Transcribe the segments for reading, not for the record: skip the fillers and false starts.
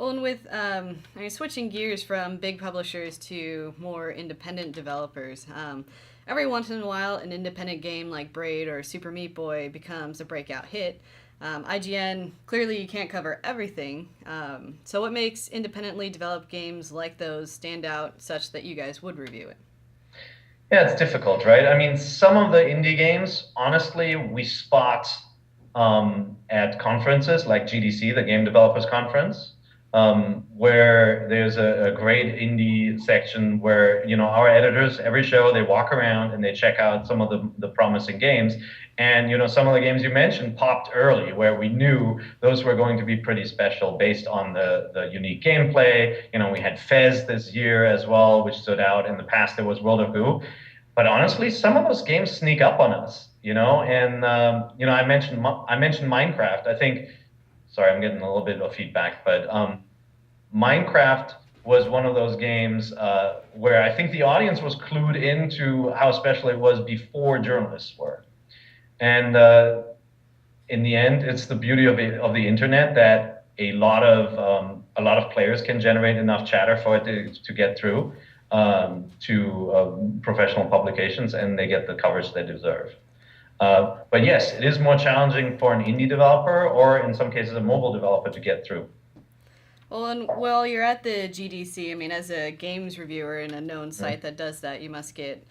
Well, and with switching gears from big publishers to more independent developers, every once in a while, an independent game like Braid or Super Meat Boy becomes a breakout hit. IGN, clearly you can't cover everything. So, what makes independently developed games like those stand out such that you guys would review it? Yeah, it's difficult, right? I mean, some of the indie games, honestly, we spot at conferences like GDC, the Game Developers Conference, where there's a great indie section where, our editors, every show, they walk around and they check out some of the promising games. And, some of the games you mentioned popped early where we knew those were going to be pretty special based on the unique gameplay. We had Fez this year as well, which stood out. In the past, there was World of Goo. But honestly, some of those games sneak up on us, and I mentioned Minecraft. I think, sorry, I'm getting a little bit of feedback, but Minecraft was one of those games where I think the audience was clued into how special it was before journalists were. And in the end, it's the beauty of the internet that a lot of players can generate enough chatter for it to get through to professional publications, and they get the coverage they deserve. But yes, it is more challenging for an indie developer or in some cases a mobile developer to get through. Well, and while you're at the GDC, as a games reviewer and a known Mm. site that does that, you must get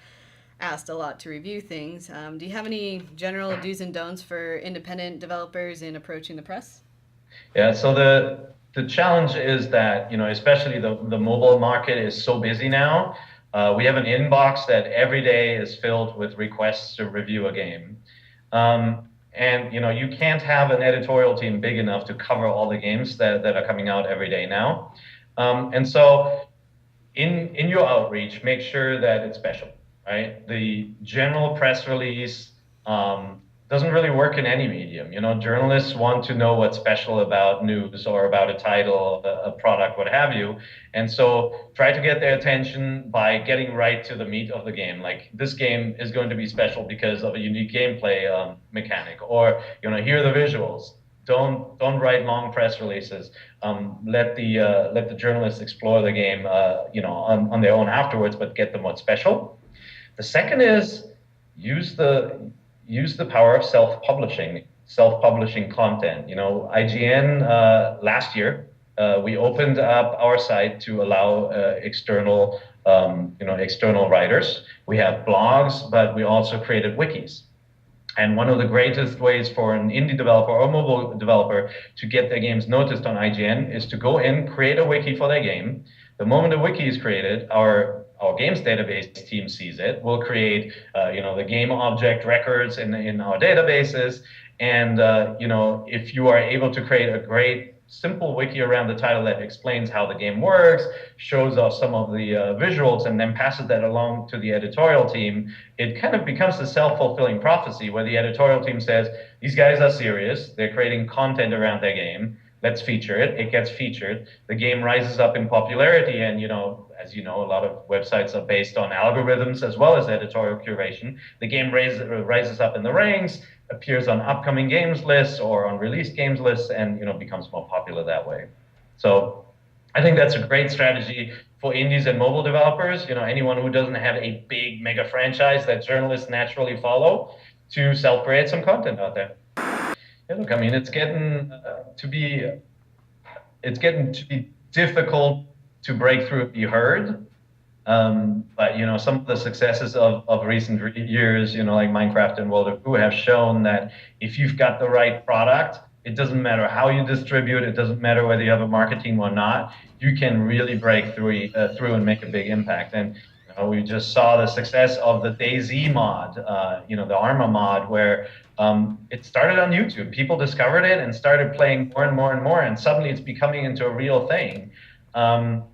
asked a lot to review things. Do you have any general do's and don'ts for independent developers in approaching the press? Yeah, so the challenge is that, especially the mobile market is so busy now. We have an inbox that every day is filled with requests to review a game. And you can't have an editorial team big enough to cover all the games that are coming out every day now. And so in your outreach, make sure that it's special, right? The general press release doesn't really work in any medium. Journalists want to know what's special about news or about a title, a product, what have you. And so try to get their attention by getting right to the meat of the game. Like this game is going to be special because of a unique gameplay mechanic, or here are the visuals. Don't write long press releases. Let the journalists explore the game, on their own afterwards, but get them what's special. The second is use the use the power of self-publishing content. IGN last year we opened up our site to allow external writers. We have blogs, but we also created wikis. And one of the greatest ways for an indie developer or mobile developer to get their games noticed on IGN is to go in, create a wiki for their game. The moment a wiki is created, our games database team sees it. We'll create, the game object records in our databases. And, if you are able to create a great simple wiki around the title that explains how the game works, shows off some of the visuals, and then passes that along to the editorial team, it kind of becomes a self-fulfilling prophecy where the editorial team says, these guys are serious, they're creating content around their game, let's feature it. It gets featured. The game rises up in popularity, and as you know, a lot of websites are based on algorithms as well as editorial curation. The game rises up in the ranks, appears on upcoming games lists or on released games lists, and becomes more popular that way. So I think that's a great strategy for indies and mobile developers. Anyone who doesn't have a big mega franchise that journalists naturally follow, to self-create some content out there. Yeah, look, I mean, it's getting to be difficult to break through and be heard. But some of the successes of recent years, like Minecraft and World of Goo, have shown that if you've got the right product, it doesn't matter how you distribute, it doesn't matter whether you have a marketing or not, you can really break through and make a big impact. And we just saw the success of the DayZ mod, the Arma mod, where it started on YouTube. People discovered it and started playing more and more and more, and suddenly it's becoming into a real thing. Um,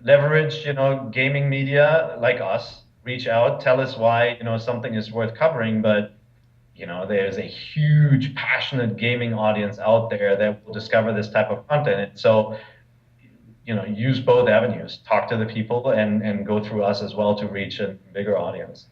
Leverage, gaming media like us, reach out, tell us why, something is worth covering, but there's a huge passionate gaming audience out there that will discover this type of content. And so, use both avenues, talk to the people and go through us as well to reach a bigger audience.